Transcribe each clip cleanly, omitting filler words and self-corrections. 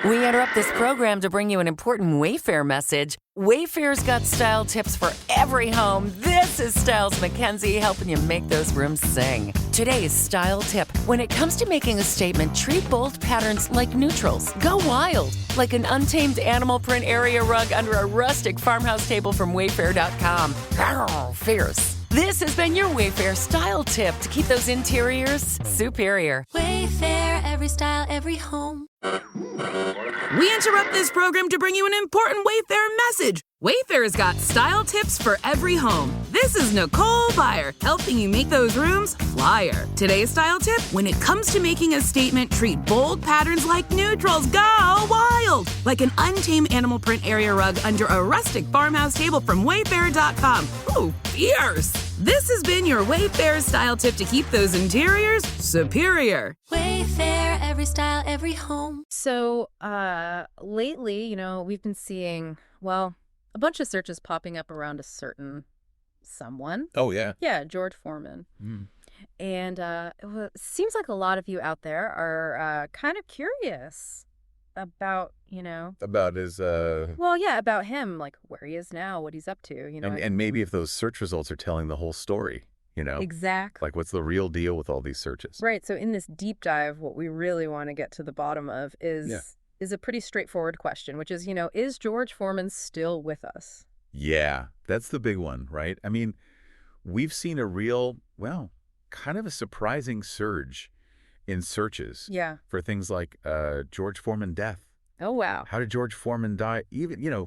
We interrupt this program to bring you an important Wayfair message. Wayfair's got style tips for every home. This is Styles McKenzie helping you make those rooms sing. Today's style tip. When it comes to making a statement, treat bold patterns like neutrals. Go wild, like an untamed animal print area rug under a rustic farmhouse table from Wayfair.com. Arr, fierce. This has been your Wayfair style tip to keep those interiors superior. Wayfair, every style, every home. We interrupt this program to bring you an important Wayfair message. Wayfair's got style tips for every home. This is Nicole Byer, helping you make those rooms flyer. Today's style tip, when it comes to making a statement, treat bold patterns like neutrals. Go wild! Like an untamed animal print area rug under a rustic farmhouse table from Wayfair.com. Ooh, fierce! This has been your Wayfair style tip to keep those interiors superior. Wayfair, every style, every home. So, lately, we've been seeing, a bunch of searches popping up around a certain someone. Oh, yeah. Yeah, George Foreman. And it seems like a lot of you out there are kind of curious about, About his... about him, like where he is now, what he's up to, And maybe if those search results are telling the whole story, Exactly. Like, what's the real deal with all these searches? Right. So in this deep dive, what we really want to get to the bottom of is a pretty straightforward question, which is George Foreman still with us? Yeah, that's the big one, right? I mean, we've seen a real, kind of a surprising surge in searches for things like George Foreman death. Oh, wow. How did George Foreman die? Even,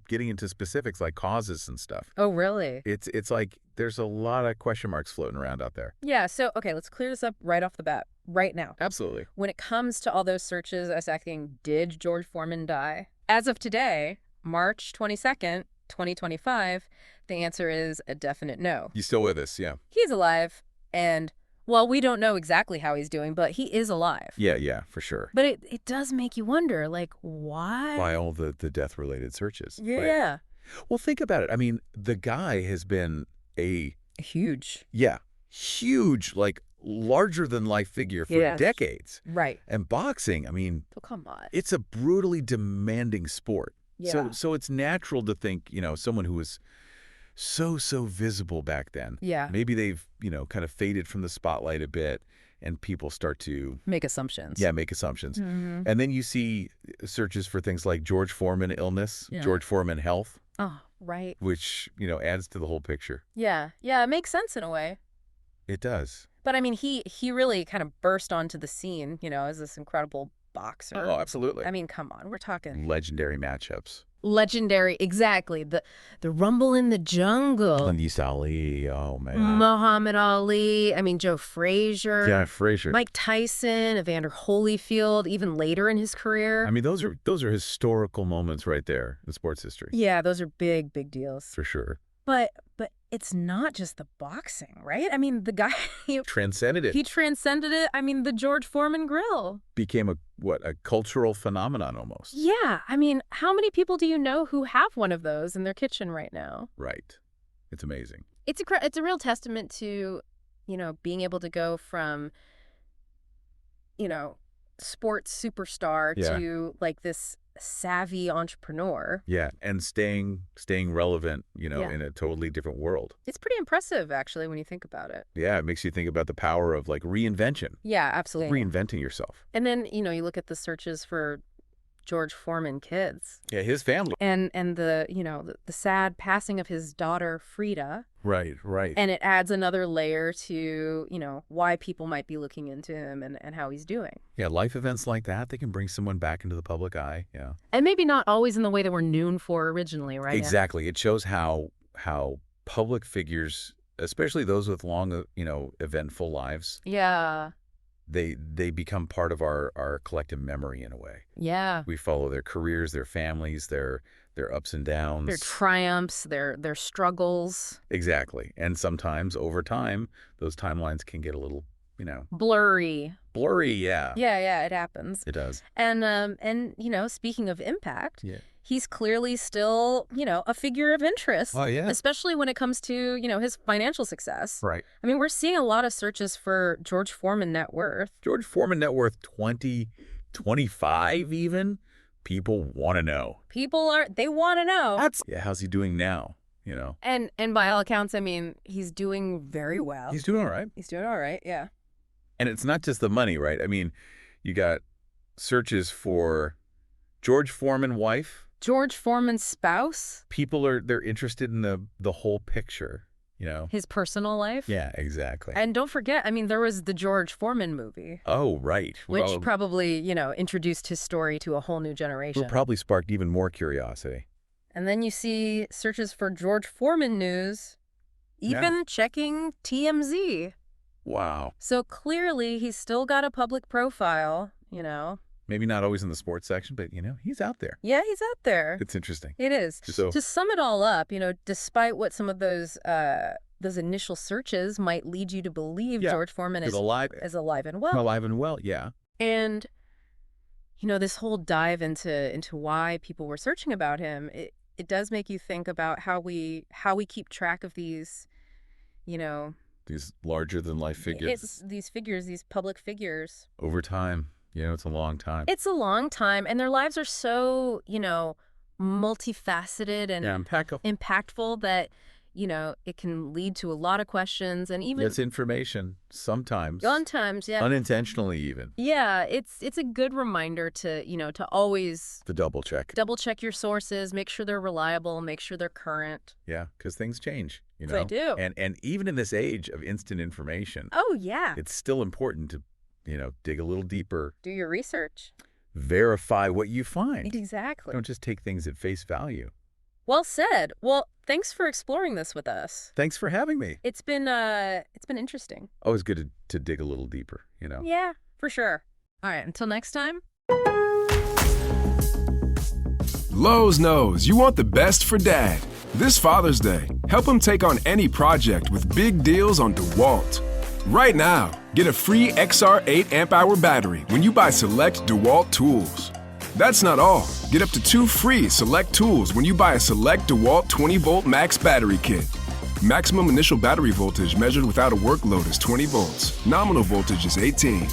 getting into specifics like causes and stuff. Oh, really? It's like there's a lot of question marks floating around out there. Yeah. So, okay, let's clear this up right off the bat, right now. Absolutely. When it comes to all those searches asking, did George Foreman die? As of today, March 22nd, 2025, the answer is a definite no. You still with us? Yeah. He's alive, and we don't know exactly how he's doing, but he is alive. Yeah, for sure. But it does make you wonder, like, why? Why all the death-related searches? Yeah. Right. Well, think about it. I mean, the guy has been huge, like, larger-than-life figure for decades. Right. And boxing, I mean, come on. It's a brutally demanding sport. Yeah. So it's natural to think, someone who was so visible back then. Yeah. Maybe they've, kind of faded from the spotlight a bit, and people start to make assumptions. Yeah, make assumptions. Mm-hmm. And then you see searches for things like George Foreman illness, George Foreman health. Oh, right. Which, adds to the whole picture. Yeah, it makes sense in a way. It does. But I mean, he really kind of burst onto the scene, as this incredible boxer. Oh, absolutely. I mean, come on, we're talking legendary matchups. Legendary, exactly. The Rumble in the Jungle. East Ali, oh man. Muhammad Ali. I mean, Joe Frazier. Yeah, Frazier. Mike Tyson, Evander Holyfield. Even later in his career. I mean, those are historical moments right there in sports history. Yeah, those are big deals. For sure. But it's not just the boxing, right? I mean, the guy transcended it. He transcended it. I mean, the George Foreman grill became a cultural phenomenon almost. Yeah. I mean, how many people do you know who have one of those in their kitchen right now? Right. It's amazing. It's a real testament to, being able to go from, sports superstar to like this savvy entrepreneur. Yeah, and staying relevant, in a totally different world. It's pretty impressive, actually, when you think about it. Yeah, it makes you think about the power of like reinvention. Yeah, absolutely. Reinventing yourself. And then, you look at the searches for George Foreman kids. Yeah, his family. And the, the sad passing of his daughter, Frida. Right. And it adds another layer to, why people might be looking into him and how he's doing. Yeah, life events like that, they can bring someone back into the public eye. Yeah. And maybe not always in the way that we're known for originally, right? Exactly. It shows how public figures, especially those with long, eventful lives. Yeah. They become part of our collective memory in a way. Yeah. We follow their careers, their families, their ups and downs. Their triumphs, their struggles. Exactly. And sometimes over time, those timelines can get a little, blurry. Blurry, yeah. Yeah, it happens. It does. And speaking of impact, he's clearly still, a figure of interest. Oh, yeah. Especially when it comes to, his financial success. Right. I mean, we're seeing a lot of searches for George Foreman net worth. George Foreman net worth 25 even. People want to know. They want to know. Yeah, how's he doing now? And by all accounts, I mean, he's doing very well. He's doing all right. He's doing all right, yeah. And it's not just the money, right? I mean, you got searches for George Foreman wife. George Foreman's spouse. They're interested in the whole picture, His personal life. Yeah, exactly. And don't forget, I mean, there was the George Foreman movie. Oh, right. Which probably, introduced his story to a whole new generation. It probably sparked even more curiosity. And then you see searches for George Foreman news, even checking TMZ. Wow. So clearly he's still got a public profile, Maybe not always in the sports section, but, he's out there. Yeah, he's out there. It's interesting. It is. So, to sum it all up, despite what some of those initial searches might lead you to believe George Foreman is alive and well. Alive and well, yeah. And, this whole dive into why people were searching about him, it does make you think about how we keep track of these, These larger-than-life figures. These public figures. Over time. It's a long time. It's a long time, and their lives are so, multifaceted and impactful that, it can lead to a lot of questions and even... It's information sometimes. Sometimes, yeah. Unintentionally even. Yeah, it's a good reminder to, to always... To double check. Double check your sources, make sure they're reliable, make sure they're current. Yeah, because things change, They do. And even in this age of instant information... Oh, yeah. It's still important to, dig a little deeper. Do your research. Verify what you find. Exactly. Don't just take things at face value. Well said. Well, thanks for exploring this with us. Thanks for having me. It's been interesting. Always good to dig a little deeper, Yeah, for sure. All right, until next time. Lowe's knows you want the best for Dad. This Father's Day, help him take on any project with big deals on DeWalt. Right now, get a free XR 8 amp-hour battery when you buy select DeWalt tools. That's not all. Get up to 2 free select tools when you buy a select DeWalt 20-volt max battery kit. Maximum initial battery voltage measured without a work load is 20 volts. Nominal voltage is 18.